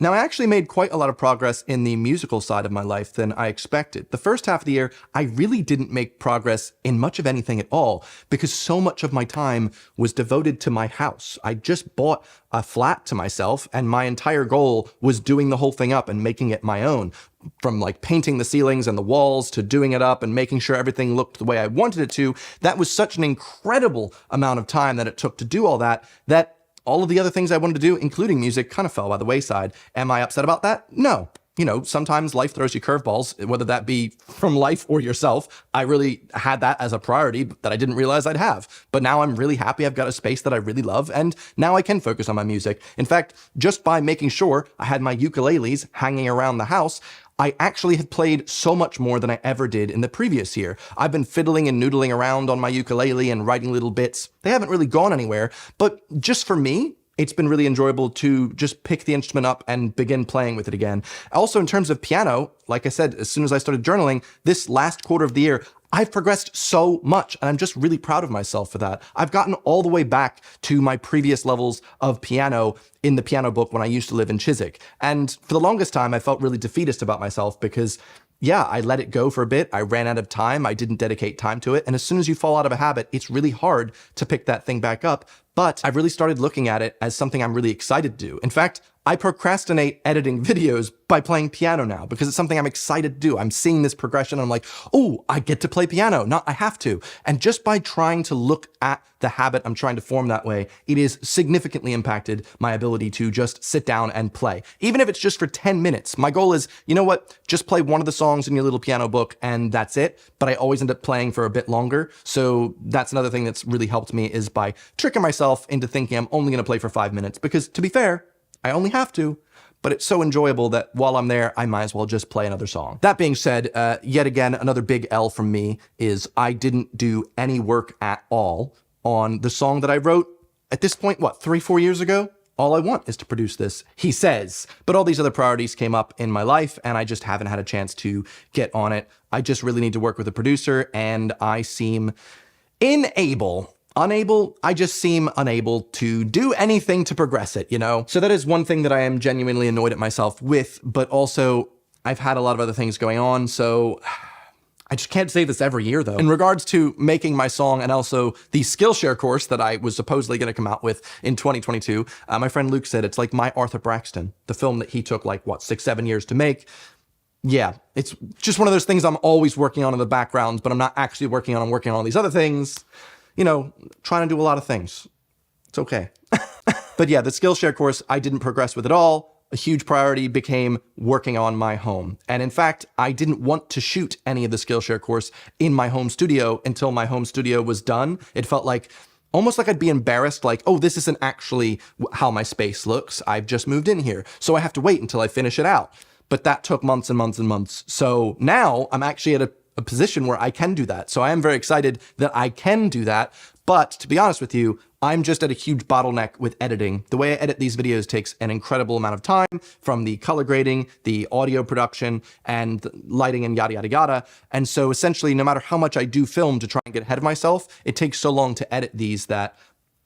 Now, I actually made quite a lot of progress in the musical side of my life than I expected. The first half of the year, I really didn't make progress in much of anything at all because so much of my time was devoted to my house. I just bought a flat to myself and my entire goal was doing the whole thing up and making it my own. From like painting the ceilings and the walls to doing it up and making sure everything looked the way I wanted it to. That was such an incredible amount of time that it took to do all that, that all of the other things I wanted to do, including music, kind of fell by the wayside. Am I upset about that? No. You know, sometimes life throws you curveballs, whether that be from life or yourself. I really had that as a priority that I didn't realize I'd have. But now I'm really happy I've got a space that I really love, and now I can focus on my music. In fact, just by making sure I had my ukuleles hanging around the house, I actually have played so much more than I ever did in the previous year. I've been fiddling and noodling around on my ukulele and writing little bits. They haven't really gone anywhere, but just for me, it's been really enjoyable to just pick the instrument up and begin playing with it again. Also, in terms of piano, like I said, as soon as I started journaling, this last quarter of the year, I've progressed so much, and I'm just really proud of myself for that. I've gotten all the way back to my previous levels of piano in the piano book when I used to live in Chiswick. And for the longest time, I felt really defeatist about myself because, yeah, I let it go for a bit. I ran out of time. I didn't dedicate time to it. And as soon as you fall out of a habit, it's really hard to pick that thing back up. But I've really started looking at it as something I'm really excited to do. In fact, I procrastinate editing videos by playing piano now because it's something I'm excited to do. I'm seeing this progression and I'm like, oh, I get to play piano, not I have to. And just by trying to look at the habit I'm trying to form that way, it has significantly impacted my ability to just sit down and play. Even if it's just for 10 minutes. My goal is, you know what, just play one of the songs in your little piano book and that's it. But I always end up playing for a bit longer. So that's another thing that's really helped me is by tricking myself into thinking I'm only going to play for 5 minutes. Because to be fair, I only have to, but it's so enjoyable that while I'm there, I might as well just play another song. That being said, yet again, another big L from me is I didn't do any work at all on the song that I wrote at this point, what, 3-4 years ago? All I want is to produce this, he says. But all these other priorities came up in my life and I just haven't had a chance to get on it. I just really need to work with a producer and I seem I just seem unable to do anything to progress it, you know? So that is one thing that I am genuinely annoyed at myself with, but also I've had a lot of other things going on, so I just can't say this every year though. In regards to making my song and also the Skillshare course that I was supposedly gonna come out with in 2022, my friend Luke said it's like my Arthur Braxton, the film that he took like, what, 6-7 years to make. Yeah, it's just one of those things I'm always working on in the background, but I'm not actually working on. I'm working on all these other things. You know, trying to do a lot of things. It's okay. But yeah, the Skillshare course I didn't progress with at all. A huge priority became working on my home. And in fact, I didn't want to shoot any of the Skillshare course in my home studio until my home studio was done. It felt like almost like I'd be embarrassed, like, oh, this isn't actually how my space looks. I've just moved in here, so I have to wait until I finish it out. But that took months and months and months. So now I'm actually at a position where I can do that. So I am very excited that I can do that. But to be honest with you, I'm just at a huge bottleneck with editing. The way I edit these videos takes an incredible amount of time, from the color grading, the audio production, and lighting and yada, yada, yada. And so essentially, no matter how much I do film to try and get ahead of myself, it takes so long to edit these that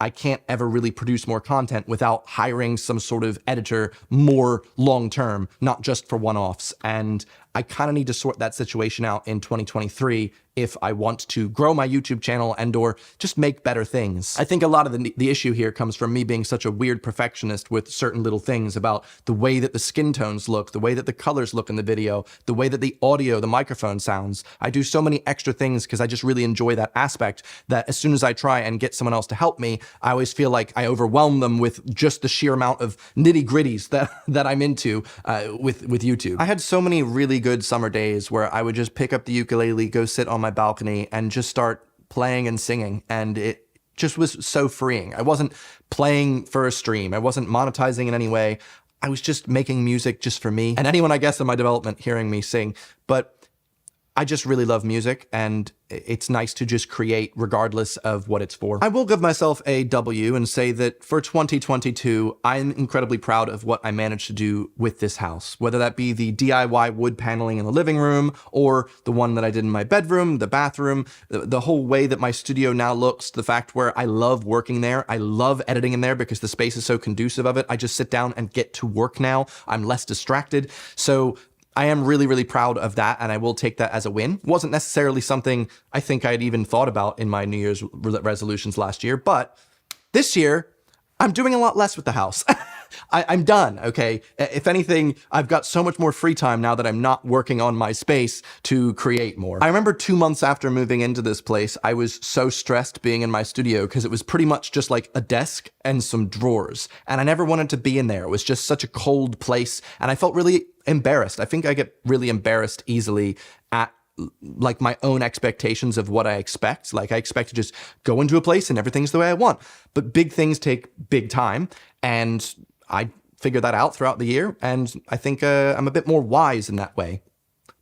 I can't ever really produce more content without hiring some sort of editor more long-term, not just for one-offs. And I kind of need to sort that situation out in 2023 if I want to grow my YouTube channel and or just make better things. I think a lot of the issue here comes from me being such a weird perfectionist with certain little things about the way that the skin tones look, the way that the colors look in the video, the way that the audio, the microphone sounds. I do so many extra things because I just really enjoy that aspect that as soon as I try and get someone else to help me, I always feel like I overwhelm them with just the sheer amount of nitty-gritties that I'm into with YouTube. I had so many really good summer days where I would just pick up the ukulele, go sit on my balcony and just start playing and singing, and it just was so freeing. I wasn't playing for a stream. I wasn't monetizing in any way. I was just making music just for me and anyone, I guess, in my development hearing me sing. But I just really love music, and it's nice to just create regardless of what it's for. I will give myself a W and say that for 2022, I'm incredibly proud of what I managed to do with this house, whether that be the DIY wood paneling in the living room or the one that I did in my bedroom, the bathroom, the whole way that my studio now looks, the fact where I love working there. I love editing in there because the space is so conducive of it. I just sit down and get to work now. I'm less distracted. So I am really, really proud of that, and I will take that as a win. Wasn't necessarily something I think I'd even thought about in my New Year's resolutions last year, but this year, I'm doing a lot less with the house. I'm done, okay? If anything, I've got so much more free time now that I'm not working on my space to create more. I remember 2 months after moving into this place, I was so stressed being in my studio because it was pretty much just like a desk and some drawers. And I never wanted to be in there. It was just such a cold place. And I felt really embarrassed. I think I get really embarrassed easily at like my own expectations of what I expect. Like I expect to just go into a place and everything's the way I want. But big things take big time. And I figured that out throughout the year. And I think I'm a bit more wise in that way.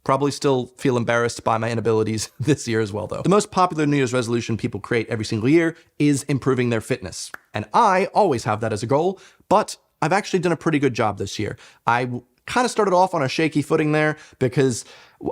Probably still feel embarrassed by my inabilities this year as well, though. The most popular New Year's resolution people create every single year is improving their fitness. And I always have that as a goal, but I've actually done a pretty good job this year. I kind of started off on a shaky footing there because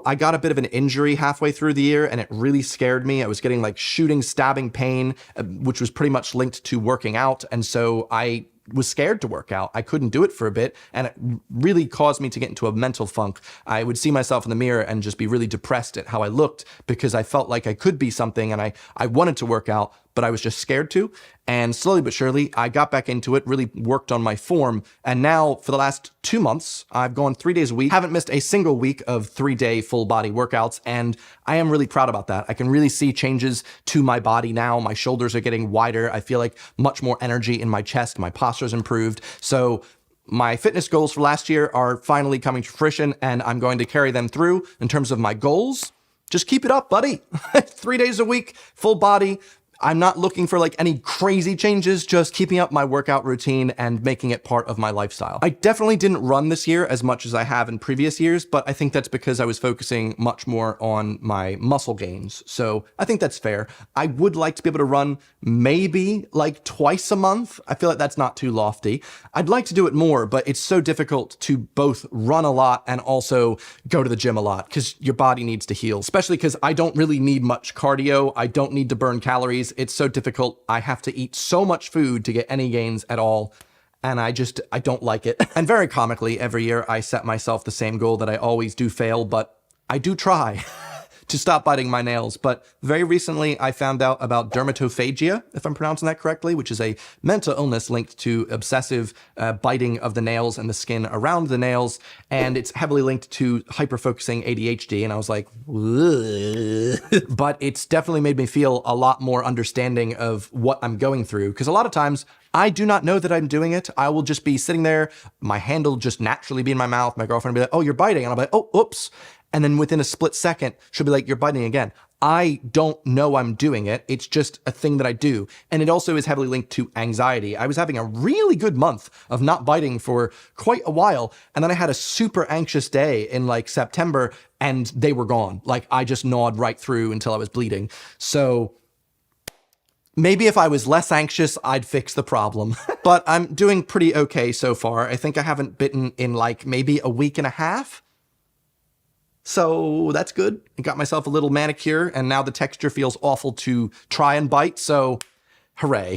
I got a bit of an injury halfway through the year and it really scared me. I was getting like shooting, stabbing pain, which was pretty much linked to working out. And so I was scared to work out. I couldn't do it for a bit, and it really caused me to get into a mental funk. I would see myself in the mirror and just be really depressed at how I looked because I felt like I could be something and I wanted to work out, but I was just scared to. And slowly but surely, I got back into it, really worked on my form. And now for the last 2 months, I've gone 3 days a week, haven't missed a single week of 3-day full body workouts. And I am really proud about that. I can really see changes to my body now. My shoulders are getting wider. I feel like much more energy in my chest. My posture's improved. So my fitness goals for last year are finally coming to fruition, and I'm going to carry them through in terms of my goals. Just keep it up, buddy. 3 days a week, full body. I'm not looking for like any crazy changes, just keeping up my workout routine and making it part of my lifestyle. I definitely didn't run this year as much as I have in previous years, but I think that's because I was focusing much more on my muscle gains. So I think that's fair. I would like to be able to run maybe like twice a month. I feel like that's not too lofty. I'd like to do it more, but it's so difficult to both run a lot and also go to the gym a lot because your body needs to heal, especially because I don't really need much cardio. I don't need to burn calories. It's so difficult. I have to eat so much food to get any gains at all. And I don't like it. And very comically, every year I set myself the same goal that I always do fail, but I do try to stop biting my nails. But very recently I found out about dermatophagia, if I'm pronouncing that correctly, which is a mental illness linked to obsessive biting of the nails and the skin around the nails. And it's heavily linked to hyperfocusing ADHD. And I was like, ugh. But it's definitely made me feel a lot more understanding of what I'm going through. Because a lot of times I do not know that I'm doing it. I will just be sitting there, my hand will just naturally be in my mouth. My girlfriend will be like, oh, you're biting. And I'll be like, oh, oops. And then within a split second, she'll be like, you're biting again. I don't know I'm doing it. It's just a thing that I do. And it also is heavily linked to anxiety. I was having a really good month of not biting for quite a while. And then I had a super anxious day in like September and they were gone. Like I just gnawed right through until I was bleeding. So maybe if I was less anxious, I'd fix the problem. But I'm doing pretty okay so far. I think I haven't bitten in like maybe a week and a half. So that's good. I got myself a little manicure and now the texture feels awful to try and bite. So hooray.